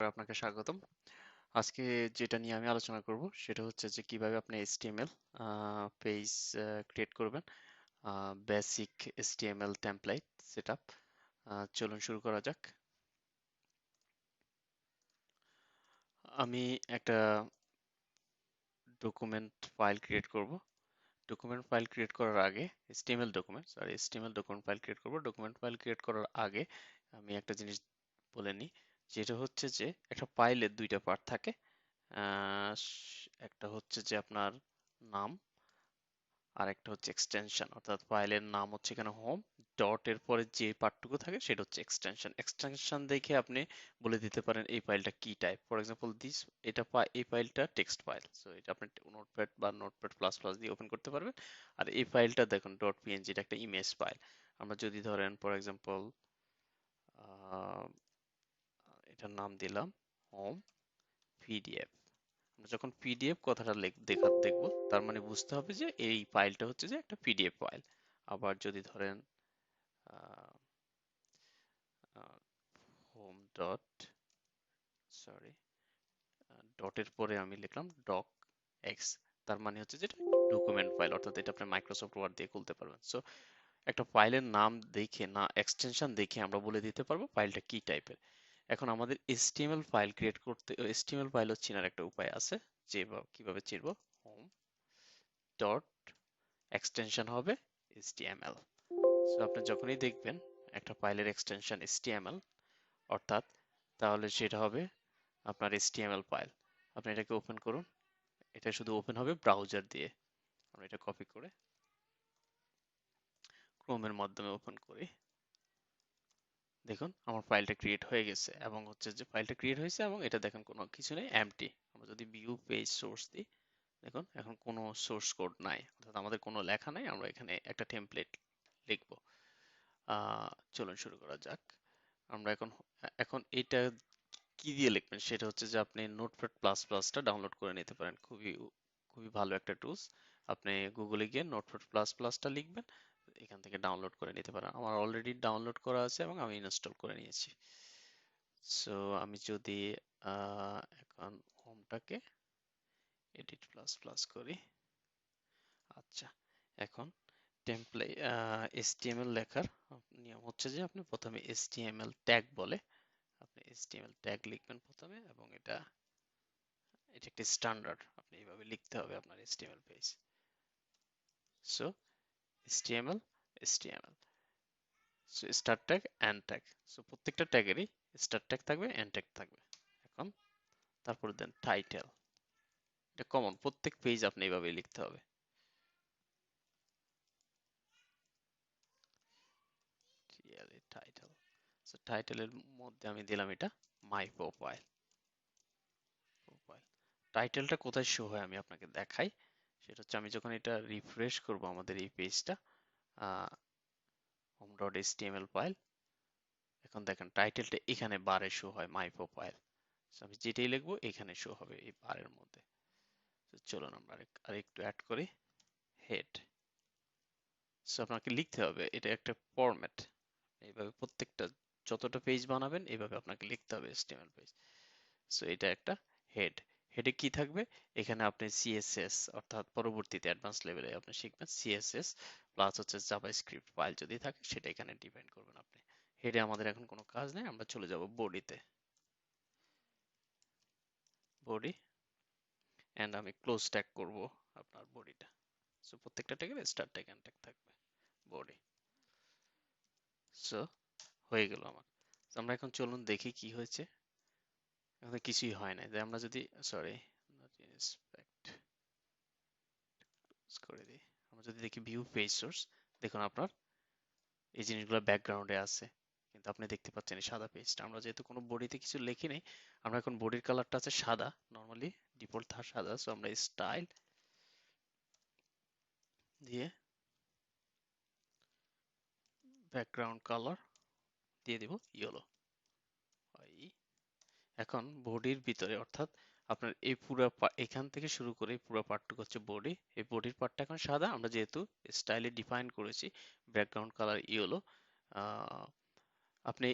Software আপনাকে স্বাগতম। আজকে যেটা নিয়ে আমি আলোচনা করব সেটা হচ্ছে যে কিভাবে আপনি HTML পেজ ক্রিয়েট করবেন, বেসিক HTML টেমপ্লেট সেটআপ। চলুন শুরু করা যাক। আমি একটা ডকুমেন্ট ফাইল ক্রিয়েট করব। ডকুমেন্ট ফাইল ক্রিয়েট করার আগে HTML ডকুমেন্ট ফাইল ক্রিয়েট করব। ডকুমেন্ট ফাইল ক্রিয়েট করার আগে আমি একটা জিনিস বলে নিই, যেটা হচ্ছে যে একটা ফাইলের দুইটা পার্ট থাকে। একটা হচ্ছে যে আপনার নাম, আর একটা হচ্ছে এক্সটেনশন। অর্থাৎ ফাইলের নাম হচ্ছে এখানে হোম, ডট এর পরে যে পার্টটুকু থাকে সেটা হচ্ছে এক্সটেনশন। এক্সটেনশন দেখে আপনি বলে দিতে পারেন এই ফাইলটা কি টাইপ। ফর এক্সাম্পল এই ফাইলটা টেক্সট ফাইল, সো এটা আপনি নোটপ্যাড বা নোটপ্যাড প্লাস প্লাস দিয়ে ওপেন করতে পারবেন। আর এই ফাইলটা দেখুন ডট পিএনজি, এটা একটা ইমেজ ফাইল। আমরা যদি ধরেন ফর এক্সাম্পল এটার নাম দিলাম হোম পিডিএফ। আমরা যখন পিডিএফ কথাটা দেখবো, তার মানে বুঝতে হবে যে এই ফাইলটা হচ্ছে যে একটা পিডিএফ ফাইল। আবার যদি ধরেন হোম ডট, সরি, ডটের পরে আমি লিখলাম ডক এক্স, তার মানে হচ্ছে যেটা ডকুমেন্ট ফাইল, অর্থাৎ এটা আপনি মাইক্রোসফট ওয়ার্ড দিয়ে খুলতে পারবেন। সো একটা ফাইলের নাম দেখে না এক্সটেনশন দেখে আমরা বলে দিতে পারবো ফাইলটা কি টাইপের। এখন আমাদের HTML ফাইল ক্রিয়েট করতে, HTML ফাইলও চেনার একটা উপায় আছে, যে কিভাবে চিনবো। হোম ডট এক্সটেনশন হবে HTML। সো আপনি যখনই দেখবেন একটা ফাইলের এক্সটেনশন HTML, অর্থাৎ তাহলে সেটা হবে আপনার HTML ফাইল। আপনি এটাকে ওপেন করুন। এটা শুধু ওপেন হবে ব্রাউজার দিয়ে। আমরা এটা কপি করে ক্রোমের মাধ্যমে ওপেন করি। দেখুন আমার ফাইলটা ক্রিয়েট হয়ে গেছে, এবং হচ্ছে যে ফাইলটা ক্রিয়েট হয়েছে এবং এটা দেখেন কোনো কিছু নেই, এমটি। আমরা যদি ভিউ পেজ সোর্স দিই, দেখুন এখন কোনো সোর্স কোড নাই, অর্থাৎ আমাদের কোনো লেখা নাই। আমরা এখানে একটা টেমপ্লেট লিখবো। চলুন শুরু করা যাক। আমরা এখন এখন এটা কি দিয়ে লিখবেন সেটা হচ্ছে যে আপনি নোটপ্যাড প্লাস প্লাসটা ডাউনলোড করে নিতে পারেন। খুবই খুবই ভালো একটা টুলস। আপনি গুগলে গিয়ে নোটপ্যাড প্লাস প্লাসটা লিখবেন, এখান থেকে ডাউনলোড করে নিতে পারেন। আমার অলরেডি ডাউনলোড করা আছে এবং আমি ইনস্টল করে নিয়েছি। সো আমি যদি এখন হোমটাকে এডিট প্লাস প্লাস করি। আচ্ছা, এখন HTML লেখার নিয়ম হচ্ছে যে আপনি প্রথমে HTML ট্যাগ বলে আপনি HTML ট্যাগ লিখবেন প্রথমে, এবং এটা এটা একটা স্ট্যান্ডার্ড, আপনি এইভাবে লিখতে হবে আপনার HTML page. So HTML HTML, so start tag end tag. So প্রত্যেকটা ট্যাগেরই স্টার্ট ট্যাগ থাকবে, এন্ড ট্যাগ থাকবে। এখন তারপর দেন টাইটেল, এটা কমন, প্রত্যেক পেজ আপনি এইভাবে লিখতে হবে। টাইটেল, সো টাইটেলের মধ্যে আমি দিলাম এটা মাই প্রোফাইল। টাইটেলটা কোথায় শো হয় আমি আপনাকে দেখাই। সেটা হচ্ছে আমি যখন এটা রিফ্রেশ করব আমাদের এই পেজটা, হোম ডট এইচটিএমএল ফাইল, এখন দেখেন টাইটেলটা এখানে বারে শো হয় মাই প্রোফাইল। আমি যেটাই লিখবো এখানে শো হবে এই বারের মধ্যে। চলুন আমরা আরেকটু অ্যাড করি হেড। সো আপনাকে লিখতে হবে, এটা একটা ফরম্যাট। এইভাবে প্রত্যেকটা যতটা পেজ বানাবেন এইভাবে আপনাকে লিখতে হবে HTML পেজ। সো এটা একটা হেড। হেডে কি থাকবে, এখানে আপনি CSS, অর্থাৎ পরবর্তীতে অ্যাডভান্স লেভেলে আপনি শিখবেন CSS প্লাস হচ্ছে জাভাস্ক্রিপ্ট ফাইল যদি থাকে সেটা এখানে ডিফাইন করবেন আপনি। হেডে আমাদের এখন কোনো কাজ নেই, আমরা চলে যাব বডিতে। বডি, এন্ড আমি ক্লোজ ট্যাগ করব আপনার বডিটা। সো প্রত্যেকটা ট্যাগের স্টার্ট ট্যাগ এন্ড ট্যাগ থাকবে বডি। সো হয়ে গেল আমার। তো আমরা এখন চলুন দেখি কি হয়েছে। এখন কিছুই হয় না। যে আমরা যদি, সরি, ইন্সপেক্ট করে দিই, আমরা যদি দেখি ভিউ পেজ সোর্স, দেখুন আপনার এই জিনিসগুলো ব্যাকগ্রাউন্ডে আছে, কিন্তু আপনি দেখতে পাচ্ছেন এই সাদা পেজটা। আমরা যেহেতু কোনো বডিতে কিছু লিখি নেই, আমরা এখন বডির কালারটা আছে সাদা, নর্মালি ডিফল্ট থাকে সাদা। সো আমরা স্টাইল দিয়ে ব্যাকগ্রাউন্ড কালার দিয়ে দিব ইয়েলো। এখন বডির ভিতরে, অর্থাৎ আপনার এই পুরো এখান থেকে শুরু করে পুরো পার্টটুকু হচ্ছে বডি। এই বডির পার্টটা এখন সাদা, আমরা যেহেতু স্টাইলে ডিফাইন করেছি ব্যাকগ্রাউন্ড কালার ইয়েলো। আপনি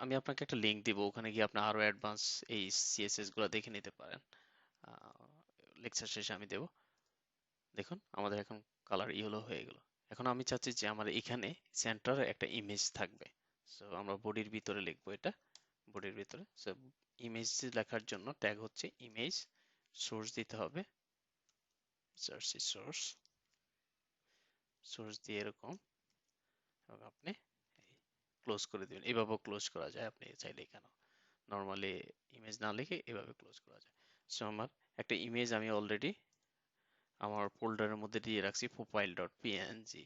আমি আপনাকে একটা লিংক দিব, ওখানে গিয়ে আপনি আরো অ্যাডভান্স এই সিএসএস গুলো দেখে নিতে পারেন। লেকচার শেষে আমি দেব। দেখুন আমাদের এখন কালার ইয়েলো হয়ে গেল। এখন আমি চাচ্ছি যে আমার এখানে সেন্টারে একটা ইমেজ থাকবে। সো আমরা বডির ভিতরে লিখবো এটা, বডির ভিতরে। সো ইমেজ লেখার জন্য ট্যাগ হচ্ছে ইমেজ, সোর্স দিতে হবে, সোর্স, সোর্স দিয়ে এরকম, এবং আপনি ক্লোজ করে দিবেন। এভাবেও ক্লোজ করা যায়, আপনি চাইলে এখানে নর্মালি ইমেজ না লিখে এভাবে ক্লোজ করা যায়। সো আমার একটা ইমেজ আমি অলরেডি আমার ফোল্ডারের মধ্যে দিয়ে রাখছি, প্রোফাইল ডট পিএনজি।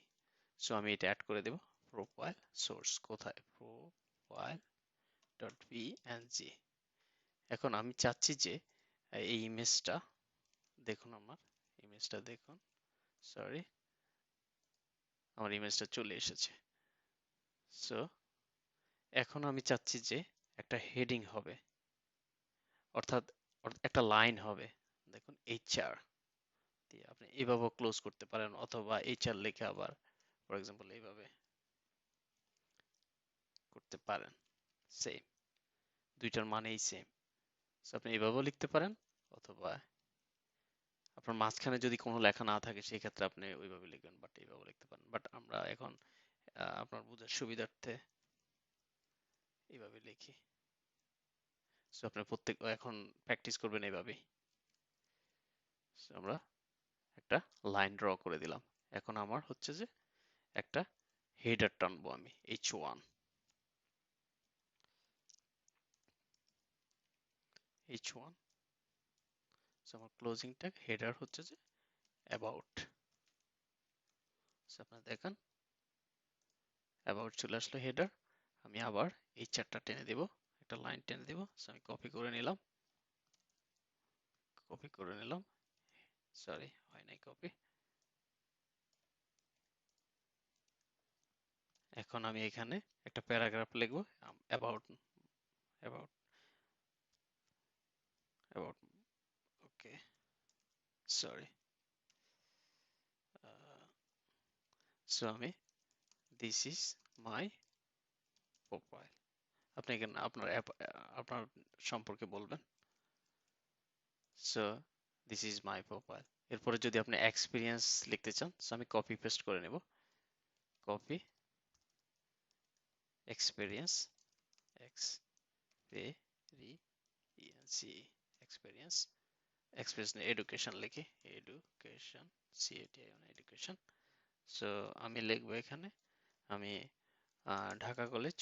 সো আমি এটা অ্যাড করে দেব। প্রোফাইল সোর্স কোথায়, প্রোফাইল ডট পিএনজি। এখন আমি চাচ্ছি যে এই ইমেজটা দেখুন, আমার ইমেজটা দেখুন, সরি, আমার ইমেজটা চলে এসেছে। সো এখন আমি চাচ্ছি যে একটা হেডিং হবে, অর্থাৎ একটা লাইন হবে। দেখুন এইচআর দিয়ে আপনি এভাবেও ক্লোজ করতে পারেন, অথবা এইচআর লিখে আবার ফর এক্সাম্পল এইভাবে করতে পারেন। সেম, দুইটার মানেই সেম। সো আপনি এভাবেও লিখতে পারেন, অথবা আপনার মাঝখানে যদি কোনো লেখা না থাকে সেই ক্ষেত্রে আপনি ওইভাবে লিখবেন, বাট এইভাবে লিখতে পারেন। বাট আমরা এখন আপনার বোঝার সুবিধার্থে এইভাবে লিখি। সো আপনি প্রত্যেক এখন প্র্যাকটিস করবেন এইভাবেই। সো আমরা একটা লাইন ড্র করে দিলাম। এখন আমার হচ্ছে যে একটা হেডার টানবো আমি, H1, H1। সো আমার ক্লোজিং ট্যাগ হেডার হচ্ছে যে অ্যাবাউট। সো আপনারা দেখেন অ্যাবাউট চলে আসলো হেডার। আমি আবার এই চারটা টেনে দেব, একটা লাইন টেনে দেব। সো আমি কপি করে নিলাম, সরি হয় নাই কপি। এখন আমি এখানে একটা প্যারাগ্রাফ লিখবো, about, about, about, okay, sorry. So আমি দিস ইজ মাই প্রোফাইল। আপনি এখানে আপনার সম্পর্কে বলবেন। So this is my profile. এরপরে যদি আপনি এক্সপিরিয়েন্স লিখতে চান, সো আমি কপি পেস্ট করে নেব, copy experience, experience, experience, experience education লিখি, এডুকেশন, সিএটিআই এডুকেশন। সো আমি লিখবো এখানে আমি Dhaka college,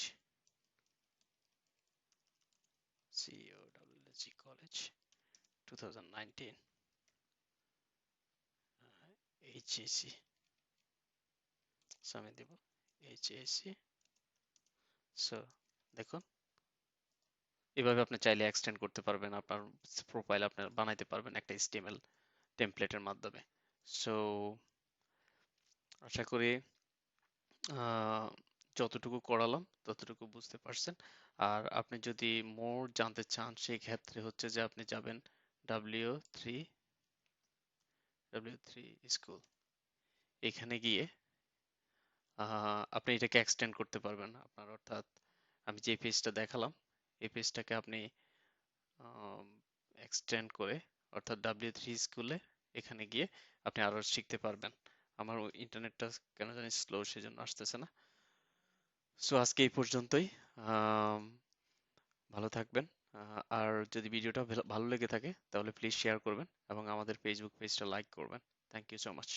COWG college 2019 HAC। So আমি দেব HAC। সো দেখুন এভাবে আপনি চাইলে এক্সটেন্ড করতে পারবেন, আপনার প্রোফাইল আপনার বানাইতে পারবেন একটা HTML টেমপ্লেটের মাধ্যমে। সো আশা করি আহ, যতটুকু করালাম ততটুকু বুঝতে পারছেন। আর আপনি যদি মোর জানতে চান সেই ক্ষেত্রে হচ্ছে যে আপনি যাবেন W3 W3 স্কুল, এখানে গিয়ে আপনি এটাকে এক্সটেন্ড করতে পারবেন আপনার, অর্থাৎ আমি যে পেজটা দেখালাম এই পেজটাকে আপনি এক্সটেন্ড করে, অর্থাৎ W3 স্কুলে এখানে গিয়ে আপনি আরো শিখতে পারবেন। আমার ইন্টারনেটটা কেন জানি স্লো, সেজন্য আসতেছে না। সো আজকে এই পর্যন্তই। আম, ভালো থাকবেন। আর যদি ভিডিওটা ভালো লেগে থাকে তাহলে প্লিজ শেয়ার করবেন এবং আমাদের ফেসবুক পেজটা লাইক করবেন। Thank you so much.